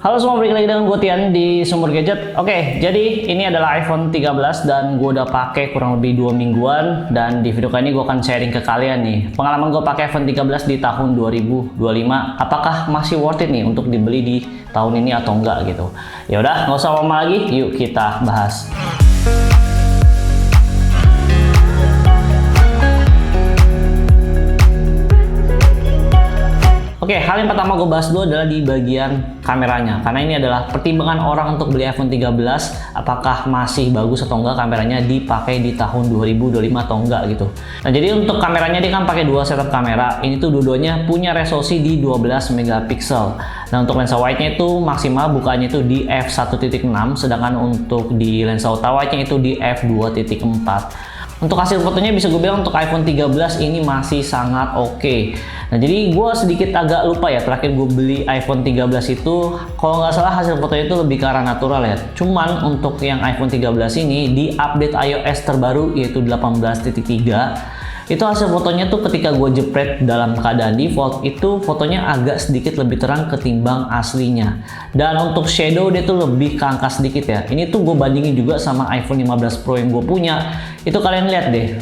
Halo semua, balik lagi dengan gue Tian di Sumber Gadget. Oke, jadi ini adalah iPhone 13 dan gue udah pakai kurang lebih 2 mingguan. Dan di video kali ini gue akan sharing ke kalian nih pengalaman gue pakai iPhone 13 di tahun 2025. Apakah masih worth it nih untuk dibeli di tahun ini atau enggak gitu. Ya udah, nggak usah lama lagi, yuk kita bahas. Oke, hal yang pertama gue bahas dulu adalah di bagian kameranya. Karena ini adalah pertimbangan orang untuk beli iPhone 13, apakah masih bagus atau enggak kameranya dipakai di tahun 2025 atau enggak gitu. Nah, jadi untuk kameranya dia kan pakai dua setup kamera. Ini tuh dua-duanya punya resolusi di 12 megapiksel. Nah, untuk lensa wide-nya itu maksimal bukanya itu di f1.6, sedangkan untuk di lensa ultra wide-nya itu di f2.4. Untuk hasil fotonya bisa gue bilang untuk iPhone 13 ini masih sangat oke. Nah, jadi gue sedikit agak lupa ya, terakhir gue beli iPhone 13 itu kalau nggak salah hasil fotonya itu lebih ke arah natural ya. Cuman untuk yang iPhone 13 ini di update iOS terbaru yaitu 18.3, itu hasil fotonya tuh ketika gue jepret dalam keadaan default itu fotonya agak sedikit lebih terang ketimbang aslinya. Dan untuk shadow dia tuh lebih keangkat sedikit ya. Ini tuh gue bandingin juga sama iPhone 15 Pro yang gue punya. Itu kalian lihat deh,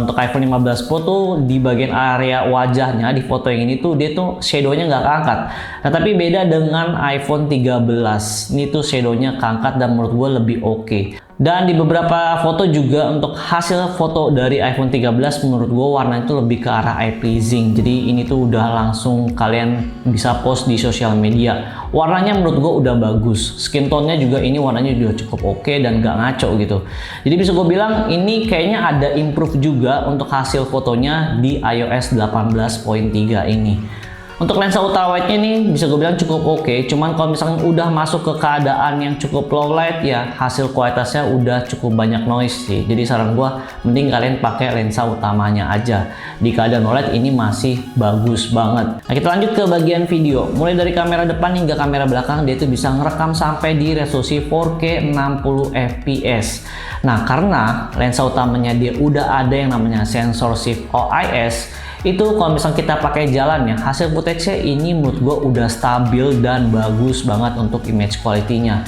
untuk iPhone 15 Pro tuh di bagian area wajahnya di foto yang ini tuh dia tuh shadownya nggak keangkat. Nah, tapi beda dengan iPhone 13. Ini tuh shadownya keangkat dan menurut gue lebih oke. Dan di beberapa foto juga untuk hasil foto dari iPhone 13 menurut gue warna itu lebih ke arah eye pleasing. Jadi ini tuh udah langsung kalian bisa post di sosial media. Warnanya menurut gue udah bagus. Skin tone-nya juga ini warnanya udah cukup oke dan gak ngaco gitu. Jadi bisa gue bilang ini kayaknya ada improve juga untuk hasil fotonya di iOS 18.3 ini. Untuk lensa ultra wide-nya nih bisa gue bilang cukup oke. Cuman kalau misalnya udah masuk ke keadaan yang cukup low light ya hasil kualitasnya udah cukup banyak noise sih. Jadi saran gue mending kalian pakai lensa utamanya aja. Di keadaan low light ini masih bagus banget. Nah, kita lanjut ke bagian video. Mulai dari kamera depan hingga kamera belakang dia itu bisa ngerekam sampai di resolusi 4K 60 fps. Nah, karena lensa utamanya dia udah ada yang namanya sensor shift OIS, itu kalau misalnya kita pakai jalan ya, hasil footage-nya ini menurut gue udah stabil dan bagus banget untuk image quality-nya.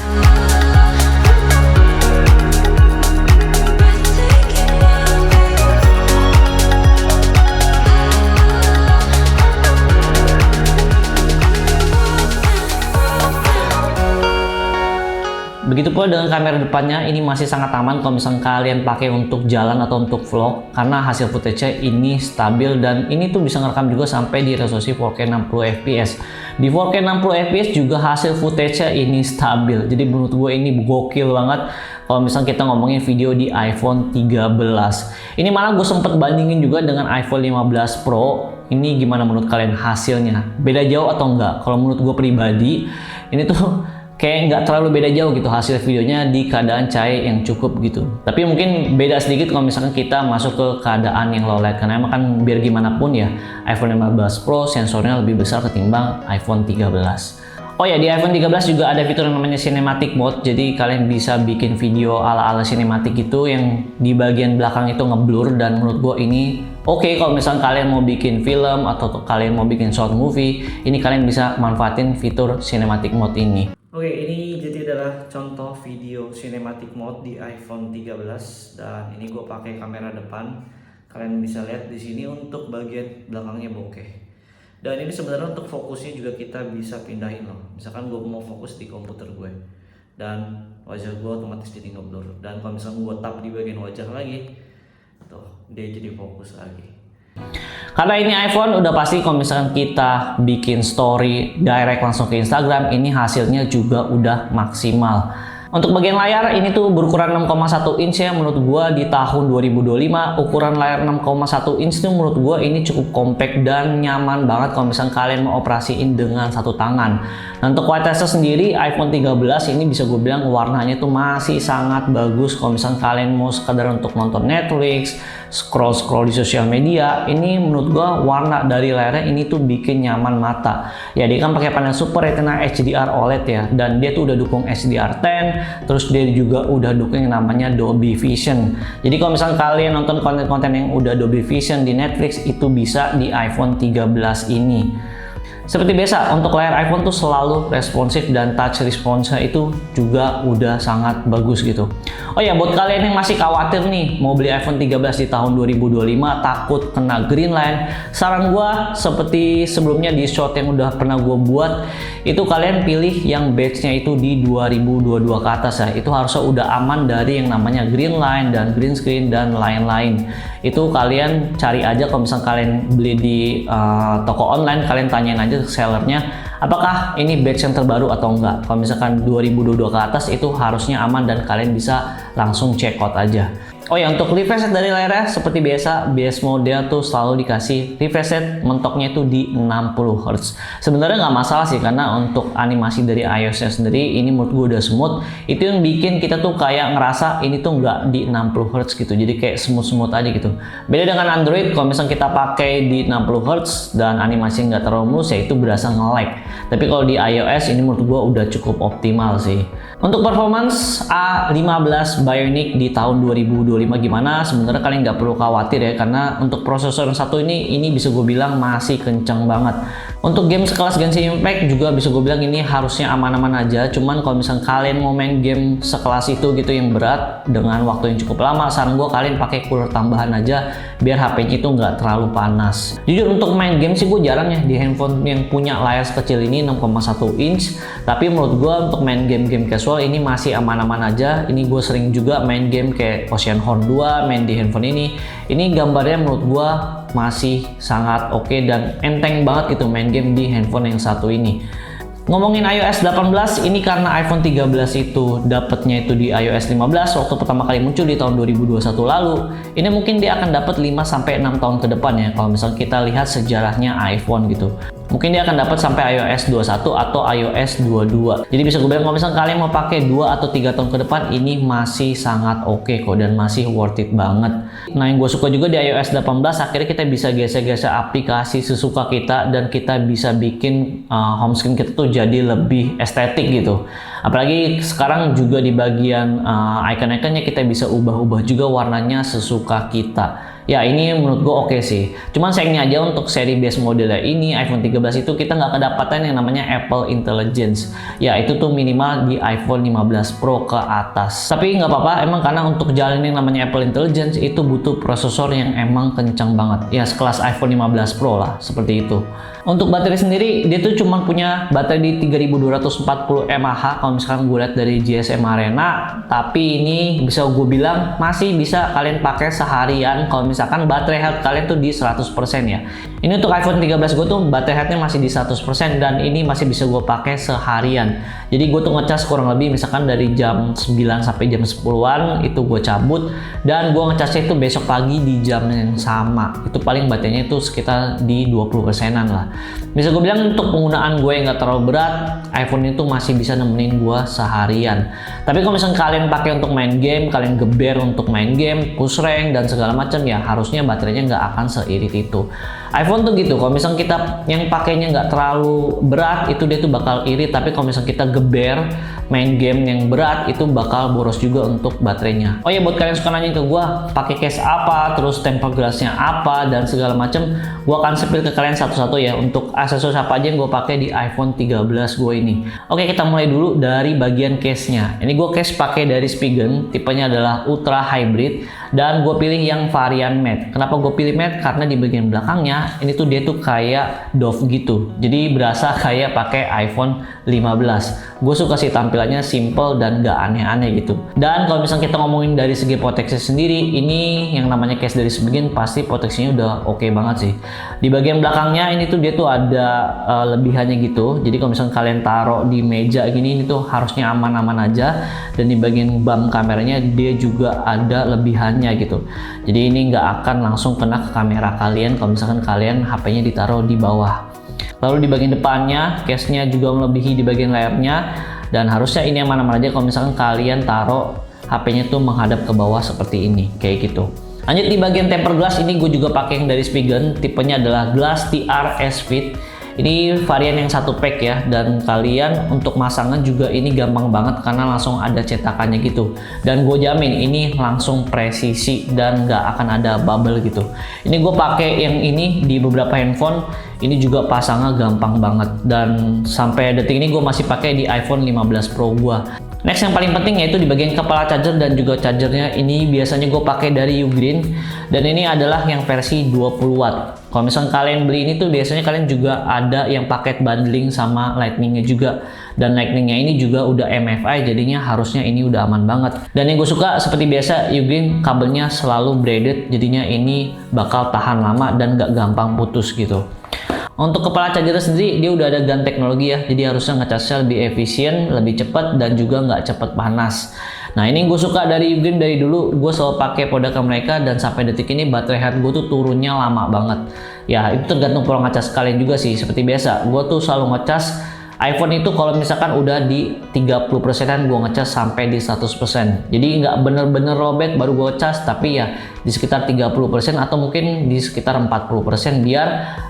Begitu pula dengan kamera depannya, ini masih sangat aman kalau misalnya kalian pakai untuk jalan atau untuk vlog, karena hasil footage-nya ini stabil dan ini tuh bisa ngerekam juga sampai di resolusi 4K 60 fps. Di 4K 60 fps juga hasil footage-nya ini stabil. Jadi menurut gue ini gokil banget kalau misalnya kita ngomongin video di iPhone 13. Ini malah gue sempet bandingin juga dengan iPhone 15 Pro. Ini gimana menurut kalian hasilnya? Beda jauh atau enggak? Kalau menurut gue pribadi, ini tuh kayak nggak terlalu beda jauh gitu hasil videonya di keadaan cahaya yang cukup gitu. Tapi mungkin beda sedikit kalau misalkan kita masuk ke keadaan yang low light, karena emang kan biar gimana pun ya iPhone 15 Pro sensornya lebih besar ketimbang iPhone 13. Oh ya, di iPhone 13 juga ada fitur yang namanya Cinematic Mode. Jadi kalian bisa bikin video ala-ala sinematik gitu yang di bagian belakang itu ngeblur, dan menurut gue ini oke kalau misalnya kalian mau bikin film atau kalian mau bikin short movie, ini kalian bisa manfaatin fitur Cinematic Mode ini. Oke, ini jadi adalah contoh video cinematic mode di iPhone 13 dan ini gue pakai kamera depan. Kalian bisa lihat di sini untuk bagian belakangnya bokeh. Dan ini sebenarnya untuk fokusnya juga kita bisa pindahin loh. Misalkan gue mau fokus di komputer gue dan wajah gue otomatis jadi ngeblur. Dan kalau misalkan gue tap di bagian wajah lagi, tuh dia jadi fokus lagi. Karena ini iPhone udah pasti kalau misalkan kita bikin story direct langsung ke Instagram, ini hasilnya juga udah maksimal. Untuk bagian layar ini tuh berukuran 6,1 inch ya, menurut gua di tahun 2025 ukuran layar 6,1 inch itu menurut gua ini cukup compact dan nyaman banget kalau misalnya kalian mau operasiin dengan satu tangan. Nah, untuk kualitasnya sendiri iPhone 13 ini bisa gue bilang warnanya tuh masih sangat bagus kalau misalnya kalian mau sekadar untuk nonton Netflix, scroll di sosial media. Ini menurut gua warna dari layarnya ini tuh bikin nyaman mata. Ya, dia kan pakai panel Super Retina HDR OLED ya, dan dia tuh udah dukung HDR10. Terus dia juga udah dukung yang namanya Dolby Vision. Jadi kalau misalnya kalian nonton konten-konten yang udah Dolby Vision di Netflix itu bisa di iPhone 13 ini. Seperti biasa, untuk layar iPhone tuh selalu responsif dan touch response-nya itu juga udah sangat bagus gitu. Oh ya, buat kalian yang masih khawatir nih mau beli iPhone 13 di tahun 2025 takut kena green line, saran gua seperti sebelumnya di short yang udah pernah gua buat, itu kalian pilih yang batch-nya itu di 2022 ke atas ya. Itu harusnya udah aman dari yang namanya green line dan green screen dan lain-lain. Itu kalian cari aja, kalau misalnya kalian beli di toko online, kalian tanyain aja ke sellernya apakah ini batch yang terbaru atau enggak. Kalau misalkan 2022 ke atas itu harusnya aman dan kalian bisa langsung check out aja. Oh ya, untuk refresh rate dari layarnya seperti biasa, base model tuh selalu dikasih refresh rate mentoknya itu di 60 Hz. Sebenarnya nggak masalah sih, karena untuk animasi dari iOS-nya sendiri ini menurut gue udah smooth. Itu yang bikin kita tuh kayak ngerasa ini tuh nggak di 60 Hz gitu, jadi kayak smooth-smooth aja gitu. Beda dengan Android, kalau misalnya kita pakai di 60 Hz dan animasi nggak terlalu mulus ya itu berasa nge-lag. Tapi kalau di iOS ini menurut gue udah cukup optimal sih. Untuk performance A15 Bionic di tahun 2025 gimana? Sebenarnya kalian nggak perlu khawatir ya, karena untuk prosesor yang satu ini bisa gue bilang masih kencang banget. Untuk game sekelas Genshin Impact juga bisa gue bilang ini harusnya aman-aman aja. Cuman kalau misalnya kalian mau main game sekelas itu gitu yang berat dengan waktu yang cukup lama, saran gue kalian pakai cooler tambahan aja biar HP-nya itu nggak terlalu panas. Jujur untuk main game sih gue jarang ya di handphone yang punya layar sekecil ini 6,1 inch. Tapi menurut gue untuk main game-game casual ini masih aman-aman aja. Ini gue sering juga main game kayak Oceanhorn 2 main di handphone ini. Ini gambarnya menurut gue masih sangat oke dan enteng banget gitu main game di handphone yang satu ini. Ngomongin iOS 18, ini karena iPhone 13 itu dapatnya itu di iOS 15 waktu pertama kali muncul di tahun 2021 lalu. Ini mungkin dia akan dapat 5-6 tahun ke depan ya, kalau misalnya kita lihat sejarahnya iPhone gitu. Mungkin dia akan dapat sampai iOS 21 atau iOS 22. Jadi bisa gue bilang kalau misalnya kalian mau pakai 2 atau 3 tahun ke depan, ini masih sangat oke kok dan masih worth it banget. Nah, yang gue suka juga di iOS 18, akhirnya kita bisa geser-geser aplikasi sesuka kita dan kita bisa bikin home screen kita tuh jadi lebih estetik gitu. Apalagi sekarang juga di bagian icon-iconnya kita bisa ubah-ubah juga warnanya sesuka kita. Ya, ini menurut gue oke sih. Cuman sayangnya aja untuk seri base modelnya ini iPhone 13 itu kita nggak kedapatan yang namanya Apple Intelligence. Ya, itu tuh minimal di iPhone 15 Pro ke atas. Tapi nggak apa-apa, emang karena untuk jalanin yang namanya Apple Intelligence itu butuh prosesor yang emang kencang banget. Ya, sekelas iPhone 15 Pro lah, seperti itu. Untuk baterai sendiri, dia tuh cuma punya baterai di 3240 mAh kalau misalkan gue lihat dari GSM Arena. Tapi ini bisa gue bilang masih bisa kalian pakai seharian kalau misalkan baterai health kalian tuh di 100% ya. Ini untuk iPhone 13 gue tuh baterai health-nya masih di 100% dan ini masih bisa gue pakai seharian. Jadi gue tuh ngecas kurang lebih misalkan dari jam 9 sampai jam 10-an itu gue cabut dan gue ngecasnya itu besok pagi di jam yang sama. Itu paling baterainya itu sekitar di 20%-an lah. Bisa gue bilang untuk penggunaan gue yang gak terlalu berat, iPhone itu masih bisa nemenin gue seharian. Tapi kalau misalnya kalian pakai untuk main game, kalian geber untuk main game, push rank dan segala macam ya harusnya baterainya nggak akan seirit itu. iPhone tuh gitu, kalau misalnya kita yang pakainya nggak terlalu berat itu dia tuh bakal irit, tapi kalau misalnya kita geber main game yang berat itu bakal boros juga untuk baterainya. Oh ya, buat kalian suka nanya ke gue pakai case apa, terus tempered glassnya apa dan segala macam, gue akan spill ke kalian satu-satu ya untuk aksesoris apa aja yang gue pakai di iPhone 13 gue ini. Oke, kita mulai dulu dari bagian case-nya. Ini gue case pakai dari Spigen, tipenya adalah Ultra Hybrid dan gue pilih yang varian matte. Kenapa gue pilih matte? Karena di bagian belakangnya ini tuh dia tuh kayak doff gitu, jadi berasa kayak pakai iPhone 15. Gue suka sih tampilannya simple dan gak aneh-aneh gitu. Dan kalau misalnya kita ngomongin dari segi proteksi sendiri, ini yang namanya case dari Spigen pasti proteksinya udah oke banget sih. Di bagian belakangnya ini tuh dia tuh ada lebihannya gitu, jadi kalau misalnya kalian taruh di meja gini, ini tuh harusnya aman-aman aja. Dan di bagian bump kameranya dia juga ada lebihannya gitu, jadi ini nggak akan langsung kena ke kamera kalian kalau misalkan kalian HP-nya ditaruh di bawah. Lalu di bagian depannya, case-nya juga melebihi di bagian layarnya dan harusnya ini aman-aman aja kalau misalkan kalian taruh HP-nya tuh menghadap ke bawah seperti ini, kayak gitu. Lanjut di bagian tempered glass, ini gue juga pakai yang dari Spigen, tipenya adalah Glass TR S Fit. Ini varian yang satu pack ya, dan kalian untuk masangan juga ini gampang banget karena langsung ada cetakannya gitu. Dan gue jamin ini langsung presisi dan nggak akan ada bubble gitu. Ini gue pakai yang ini di beberapa handphone, ini juga pasangnya gampang banget, dan sampai detik ini gue masih pakai di iPhone 15 Pro gue. Next yang paling penting yaitu di bagian kepala charger dan juga chargernya, ini biasanya gue pakai dari Ugreen, dan ini adalah yang versi 20 watt. Kalau misalnya kalian beli ini tuh biasanya kalian juga ada yang paket bundling sama lightningnya juga, dan lightningnya ini juga udah MFI, jadinya harusnya ini udah aman banget. Dan yang gue suka seperti biasa, Ugreen kabelnya selalu braided, jadinya ini bakal tahan lama dan gak gampang putus gitu. Untuk kepala charger sendiri, dia udah ada GaN teknologi ya, jadi harusnya ngecasnya lebih efisien, lebih cepat, dan juga nggak cepat panas. Nah, ini gue suka dari Ugreen. Dari dulu gue selalu pakai produk mereka, dan sampai detik ini baterai health gue tuh turunnya lama banget. Ya, itu tergantung pola ngecas kalian juga sih. Seperti biasa, gue tuh selalu ngecas iPhone itu kalau misalkan udah di 30%-an gue ngecas sampai di 100%. Jadi nggak bener-bener lowbat baru gue ngecas, tapi ya di sekitar 30% atau mungkin di sekitar 40% biar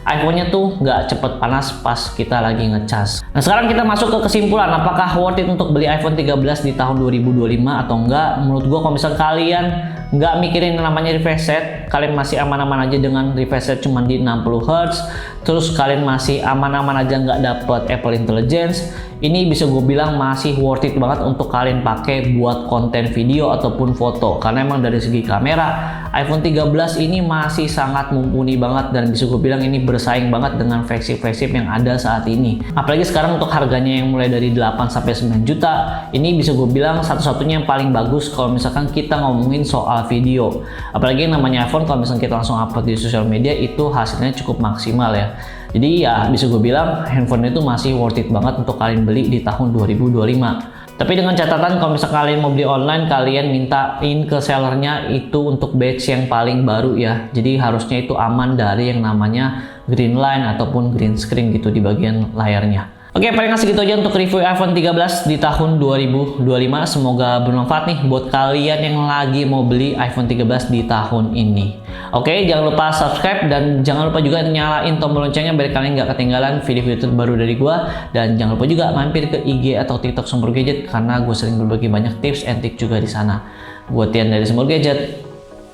iPhone-nya tuh nggak cepet panas pas kita lagi ngecas. Nah, sekarang kita masuk ke kesimpulan, apakah worth it untuk beli iPhone 13 di tahun 2025 atau enggak? Menurut gue kalau misalkan kalian nggak mikirin namanya refresh rate, kalian masih aman-aman aja dengan refresh rate cuma di 60 Hz, terus kalian masih aman-aman aja nggak dapet Apple Intelligence, ini bisa gue bilang masih worth it banget untuk kalian pakai buat konten video ataupun foto, karena emang dari segi kamera iPhone 13 ini masih sangat mumpuni banget, dan bisa gue bilang ini bersaing banget dengan flagship-flagship yang ada saat ini. Apalagi sekarang untuk harganya yang mulai dari 8 sampai 9 juta, ini bisa gue bilang satu-satunya yang paling bagus kalau misalkan kita ngomongin soal video. Apalagi yang namanya iPhone, kalau misalkan kita langsung upload di sosial media, itu hasilnya cukup maksimal ya. Jadi ya bisa gue bilang handphone itu masih worth it banget untuk kalian beli di tahun 2025. Tapi dengan catatan kalau misalkan kalian mau beli online, kalian mintain ke sellernya itu untuk batch yang paling baru ya. Jadi harusnya itu aman dari yang namanya green line ataupun green screen gitu di bagian layarnya. Oke, paling segitu aja untuk review iPhone 13 di tahun 2025. Semoga bermanfaat nih buat kalian yang lagi mau beli iPhone 13 di tahun ini. Oke, jangan lupa subscribe dan jangan lupa juga nyalain tombol loncengnya biar kalian nggak ketinggalan video-video terbaru dari gua. Dan jangan lupa juga mampir ke IG atau TikTok Sembur Gadget karena gue sering berbagi banyak tips and trik juga di sana. Gua Tian dari Sembur Gadget,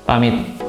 pamit.